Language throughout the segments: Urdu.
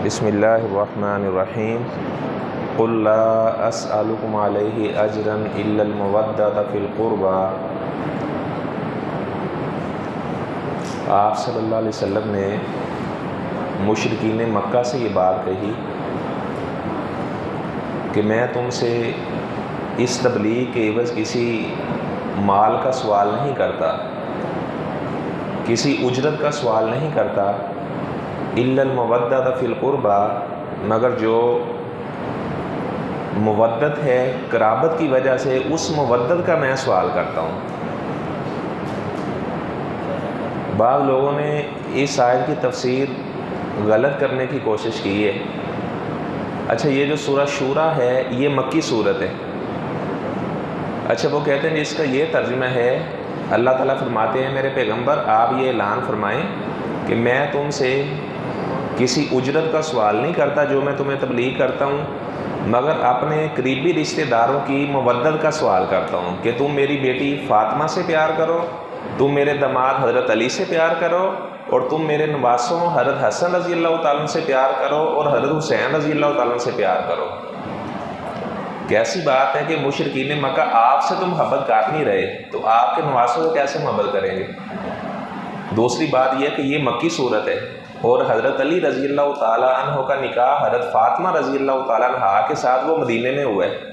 بسم اللہ الرحمن الرحیم قل لا اسألکم علیہ اجرا الا المودۃ فی القربى۔ آپ صلی اللہ علیہ وسلم نے مشرکین مکہ سے یہ بات کہی کہ میں تم سے اس تبلیغ کے عوض کسی مال کا سوال نہیں کرتا، کسی اجرت کا سوال نہیں کرتا، الا المودۃ فی القربى، مگر جو مودت ہے قرابت کی وجہ سے اس مودت کا میں سوال کرتا ہوں۔ بعض لوگوں نے اس آیت کی تفسیر غلط کرنے کی کوشش کی ہے۔ اچھا، یہ جو سورہ شورى ہے یہ مکی صورت ہے۔ اچھا، وہ کہتے ہیں اس کا یہ ترجمہ ہے، اللہ تعالیٰ فرماتے ہیں میرے پیغمبر آپ یہ اعلان فرمائیں کہ میں تم سے کسی اجرت کا سوال نہیں کرتا جو میں تمہیں تبلیغ کرتا ہوں، مگر اپنے قریبی رشتہ داروں کی مودت کا سوال کرتا ہوں کہ تم میری بیٹی فاطمہ سے پیار کرو، تم میرے داماد حضرت علی سے پیار کرو، اور تم میرے نواسوں حضرت حسن رضی اللہ تعالیٰ سے پیار کرو اور حضرت حسین رضی اللہ تعالیٰ سے پیار کرو۔ کیسی بات ہے کہ مشرکین مکہ آپ سے تو محبت کر نہیں رہے تو آپ کے نواسوں کو کیسے محبت کریں گے؟ دوسری بات یہ کہ یہ مکی صورت ہے اور حضرت علی رضی اللہ تعالیٰ عنہ کا نکاح حضرت فاطمہ رضی اللہ تعالیٰ عنہ کے ساتھ وہ مدینے میں ہوا ہے۔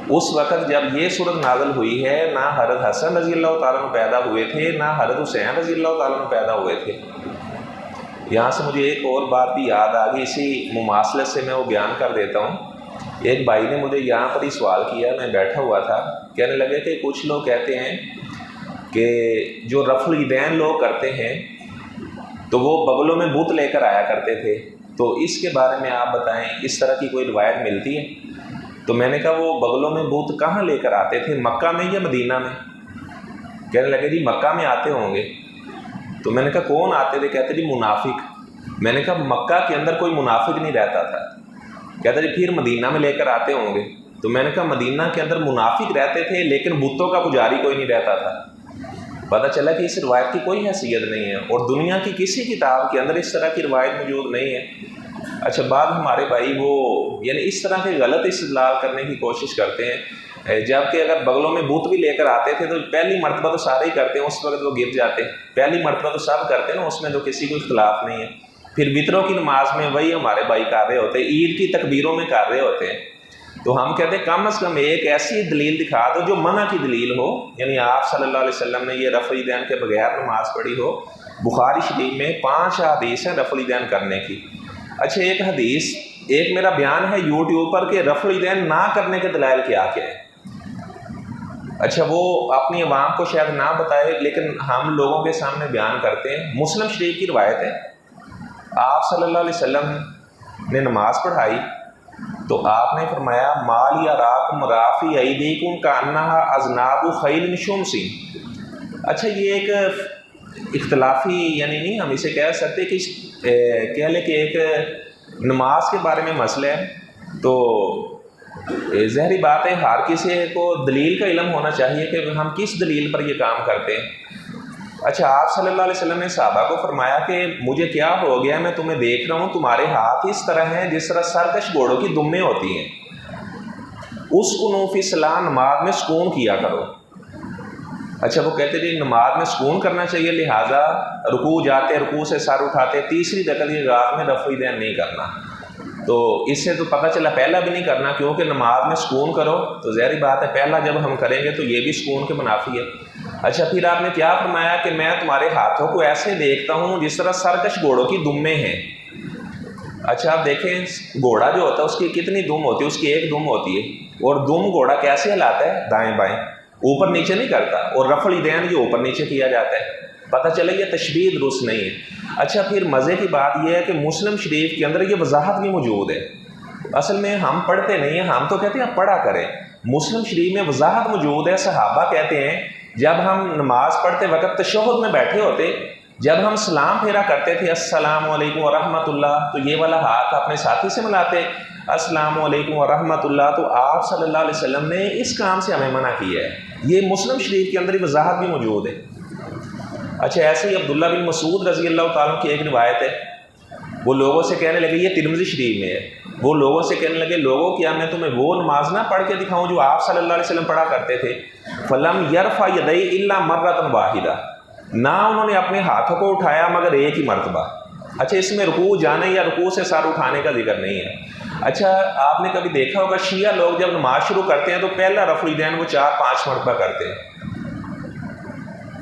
اس وقت جب یہ صورت نازل ہوئی ہے نہ حضرت حسن رضی اللہ تعالیٰ عنہ پیدا ہوئے تھے نہ حضرت حسین رضی اللہ تعالیٰ عنہ پیدا ہوئے تھے۔ یہاں سے مجھے ایک اور بات بھی یاد آ گئی، اسی مماثلت سے میں وہ بیان کر دیتا ہوں۔ ایک بھائی نے مجھے یہاں پر ہی سوال کیا، میں بیٹھا ہوا تھا، کہنے لگے کہ کچھ لوگ کہتے ہیں کہ جو رفع الیدین لوگ کرتے ہیں تو وہ بغلوں میں بت لے کر آیا کرتے تھے، تو اس کے بارے میں آپ بتائیں اس طرح کی کوئی روایت ملتی ہے؟ تو میں نے کہا وہ بغلوں میں بت کہاں لے کر آتے تھے، مکہ میں یا مدینہ میں؟ کہنے لگے جی مکہ میں آتے ہوں گے۔ تو میں نے کہا کون آتے تھے؟ کہتے جی منافق۔ میں نے کہا مکہ کے اندر کوئی منافق نہیں رہتا تھا۔ کہتا جی پھر مدینہ میں لے کر آتے ہوں گے۔ تو میں نے کہا مدینہ کے اندر منافق رہتے تھے لیکن بتوں کا پجاری کوئی نہیں رہتا تھا۔ پتہ چلا کہ اس روایت کی کوئی حیثیت نہیں ہے اور دنیا کی کسی کتاب کے اندر اس طرح کی روایت موجود نہیں ہے۔ اچھا، بعد ہمارے بھائی وہ یعنی اس طرح کے غلط استدلال کرنے کی کوشش کرتے ہیں، جبکہ اگر بغلوں میں بت بھی لے کر آتے تھے تو پہلی مرتبہ تو سارے ہی کرتے ہیں، اس وقت وہ گر جاتے ہیں، پہلی مرتبہ تو سب کرتے ہیں نا، اس میں تو کسی کو اختلاف نہیں ہے۔ پھر وطروں کی نماز میں وہی ہمارے بھائی کر رہے ہوتے ہیں، عید کی تکبیروں میں کر رہے ہوتے ہیں۔ تو ہم کہتے ہیں کم از کم ایک ایسی دلیل دکھا دو جو منع کی دلیل ہو، یعنی آپ صلی اللہ علیہ وسلم نے یہ رفع الیدین کے بغیر نماز پڑھی ہو۔ بخاری شریف میں 5 حدیث ہیں رفع الیدین کرنے کی۔ اچھا، ایک حدیث، ایک میرا بیان ہے یوٹیوب پر کہ رفع الیدین نہ کرنے کے دلائل کیا کیا ہے۔ اچھا، وہ اپنی عوام کو شاید نہ بتائے لیکن ہم لوگوں کے سامنے بیان کرتے ہیں۔ مسلم شریف کی روایت ہے، آپ صلی اللہ علیہ وسلم نے نماز پڑھائی تو آپ نے فرمایا مال یراکم رافی ایدیکم کانہا اذناب خیل شمس۔ اچھا، یہ ایک اختلافی یعنی نہیں ہم اسے کہہ سکتے کہ کہہ لیں کہ ایک نماز کے بارے میں مسئلہ ہے، تو ظاہری بات ہے ہر کسی کو دلیل کا علم ہونا چاہیے کہ ہم کس دلیل پر یہ کام کرتے ہیں۔ اچھا، آپ صلی اللہ علیہ وسلم نے صحابہ کو فرمایا کہ مجھے کیا ہو گیا، میں تمہیں دیکھ رہا ہوں تمہارے ہاتھ اس طرح ہیں جس طرح سرکش گھوڑوں کی دمیں ہوتی ہیں، اسکنوا فی الصلاۃ، نماز میں سکون کیا کرو۔ اچھا، وہ کہتے جی نماز میں سکون کرنا چاہیے، لہٰذا رکوع جاتے رکوع سے سر اٹھاتے، تیسری رکعت کی رات میں رفع الیدین نہیں کرنا۔ تو اس سے تو پتہ چلا پہلا بھی نہیں کرنا، کیونکہ نماز میں سکون کرو تو ظاہری بات ہے پہلا جب ہم کریں گے تو یہ بھی سکون کے منافی ہے۔ اچھا، پھر آپ نے کیا فرمایا کہ میں تمہارے ہاتھوں کو ایسے دیکھتا ہوں جس طرح سرکش گھوڑوں کی دمیں ہیں۔ اچھا، آپ دیکھیں گھوڑا جو ہوتا ہے اس کی کتنی دم ہوتی ہے؟ اس کی ایک دم ہوتی ہے، اور دم گھوڑا کیسے ہلاتا ہے؟ دائیں بائیں، اوپر نیچے نہیں کرتا، اور رفع الیدین یہ اوپر نیچے کیا جاتا ہے۔ پتہ چلے یہ تشبیہ درست نہیں ہے۔ اچھا، پھر مزے کی بات یہ ہے کہ مسلم شریف کے اندر یہ وضاحت بھی موجود ہے۔ اصل میں ہم پڑھتے نہیں ہیں، ہم تو کہتے ہیں آپ پڑھا کریں۔ مسلم شریف میں وضاحت موجود ہے، صحابہ کہتے ہیں جب ہم نماز پڑھتے وقت تشہد میں بیٹھے ہوتے، جب ہم سلام پھیرا کرتے تھے السلام علیکم ورحمۃ اللہ، تو یہ والا ہاتھ اپنے ساتھی سے ملاتے السلام علیکم ورحمۃ اللہ، تو آپ صلی اللہ علیہ وسلم نے اس کام سے ہمیں منع کیا ہے۔ یہ مسلم شریف کے اندر ہی وضاحت بھی موجود ہے۔ اچھا، ایسے ہی عبداللہ بن مسعود رضی اللہ تعالیٰ کی ایک روایت ہے، وہ لوگوں سے کہنے لگے، یہ ترمذی شریف میں ہے، وہ لوگوں سے کہنے لگے لوگوں کیا میں تمہیں وہ نماز نہ پڑھ کے دکھاؤں جو آپ صلی اللہ علیہ وسلم پڑھا کرتے تھے؟ فلم یرفع یدیہ الا مرۃ واحدہ، نہ انہوں نے اپنے ہاتھوں کو اٹھایا مگر ایک ہی مرتبہ۔ اچھا اس میں رکوع جانے یا رکوع سے سر اٹھانے کا ذکر نہیں ہے۔ اچھا آپ نے کبھی دیکھا ہوگا شیعہ لوگ جب نماز شروع کرتے ہیں تو پہلا رفع الیدین وہ 4-5 مرتبہ کرتے ہیں۔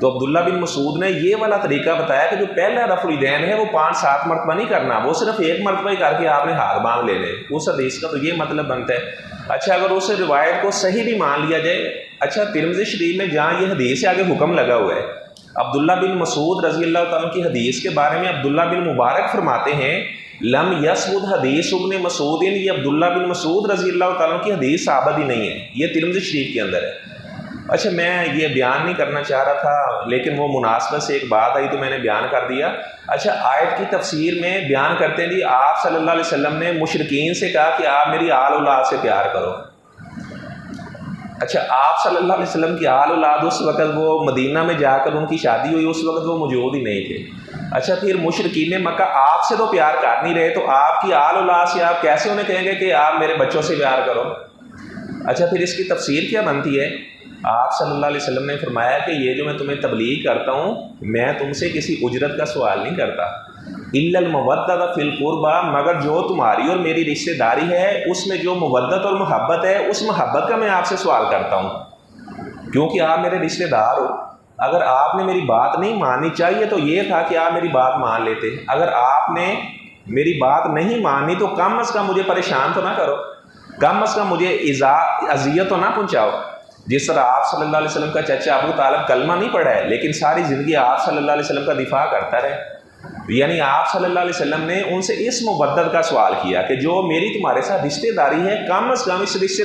تو عبداللہ بن مسعود نے یہ والا طریقہ بتایا کہ جو پہلا رفع الیدین ہے وہ 5-7 مرتبہ نہیں کرنا، وہ صرف ایک مرتبہ ہی کر کے آپ نے ہاتھ باندھ لینے۔ اس حدیث کا تو یہ مطلب بنتا ہے۔ اچھا اگر اس روایت کو صحیح بھی مان لیا جائے، اچھا ترمذی شریف میں جہاں یہ حدیث سے آگے حکم لگا ہوا ہے، عبداللہ بن مسعود رضی اللہ تعالیٰ کی حدیث کے بارے میں عبداللہ بن مبارک فرماتے ہیں لم یثبت حدیث ابن مسعود، یہ عبداللہ بن مسعود رضی اللہ تعالیٰ کی حدیث ثابت ہی نہیں ہے، یہ ترمذی شریف کے اندر ہے۔ اچھا میں یہ بیان نہیں کرنا چاہ رہا تھا لیکن وہ مناسبت سے ایک بات آئی تو میں نے بیان کر دیا۔ اچھا آیت کی تفسیر میں بیان کرتے ہیں جی آپ صلی اللہ علیہ وسلم نے مشرکین سے کہا کہ آپ میری آل اولاد سے پیار کرو۔ اچھا آپ صلی اللہ علیہ وسلم کی آل اولاد اس وقت وہ مدینہ میں جا کر ان کی شادی ہوئی، اس وقت وہ موجود ہی نہیں تھے۔ اچھا پھر مشرکین مکہ آپ سے تو پیار کر نہیں رہے تو آپ کی آل اولاد سے آپ کیسے انہیں کہیں گے کہ آپ میرے بچوں سے پیار کرو؟ اچھا پھر اس کی تفسیر کیا بنتی ہے؟ آپ صلی اللہ علیہ وسلم نے فرمایا کہ یہ جو میں تمہیں تبلیغ کرتا ہوں میں تم سے کسی اجرت کا سوال نہیں کرتا، الا المودۃ فی القربى، مگر جو تمہاری اور میری رشتہ داری ہے اس میں جو مودت اور محبت ہے اس محبت کا میں آپ سے سوال کرتا ہوں، کیونکہ آپ میرے رشتہ دار ہو۔ اگر آپ نے میری بات نہیں ماننی چاہیے تو یہ تھا کہ آپ میری بات مان لیتے، اگر آپ نے میری بات نہیں ماننی تو کم از کم مجھے پریشان تو نہ کرو، کم از کم مجھے اذیت تو نہ پہنچاؤ۔ جس طرح آپ صلی اللہ علیہ وسلم کا چچا ابو طالب کلمہ نہیں پڑھا ہے لیکن ساری زندگی آپ صلی اللہ علیہ وسلم کا دفاع کرتا رہے، یعنی آپ صلی اللہ علیہ وسلم نے ان سے اس مودت کا سوال کیا کہ جو میری تمہارے ساتھ رشتہ داری ہے کم از کم اس رشتہ